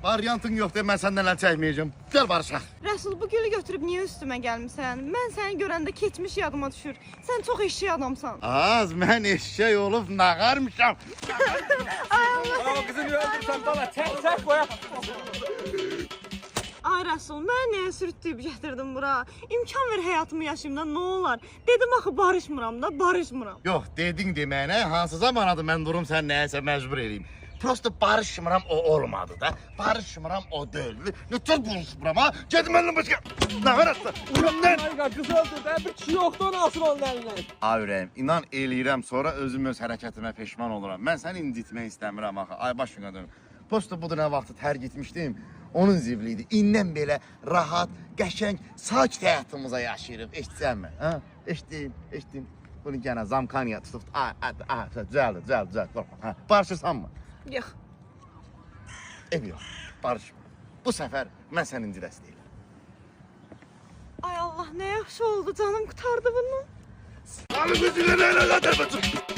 Varyantın yoxdur, mən səndən əl çəkməyəcəm. Gəl barışaq. Rəsul, bu gülü götürüb niyə üstümə gəlmisən? Mən səni görəndə keçmiş yadıma düşür. Sən çox eşşək adamsan. Az, mən eşşək olub nağarmışam. Aa, kızını öldürsən bala, çək boya. Ay Rəsul, mən nəyə sürütdüyüb gətirdim bura? İmkan ver həyatımı yaşayım da, nə olar? Dedim axı barışmıram da, barışmıram. Yox, dedin deməyinə, hansı zamanadı mən durum sən nəyəsə məcbur eləyim. Prosta barışmıram, o olmadı da. Barışmıram, o deyil. Nətər barışmıram ha? Gedin məndən başqa. Nağar atla. Uyandan. Ay qız öldürdü, bir kişi yoxdur, onu alsın onun əlindən. Ay ürəyim, inan eləyirəm, sonra özüm öz hərəkətimə peşman oluram. Mən səni incitmək istəmirəm axı. Ay başına dönüm. Posta budur nə vaxtı tər gitmişdim. Onun zivliydi. İndən belə rahat, qəşəng, sakit həyatımıza yaşayırıq. Eşitsənmi? Ha? Eşitdim. Bunu yenə zamkaniya tutub. Düzəldi. Qorxma. Ha? Barışırsanmı? Yox. Yox, barışma. Bu səfər mən sənin incirəsi deyiləm. Ay Allah, nə yaxşı oldu, canım qurtardı bundan. Alın üzülə nə qədər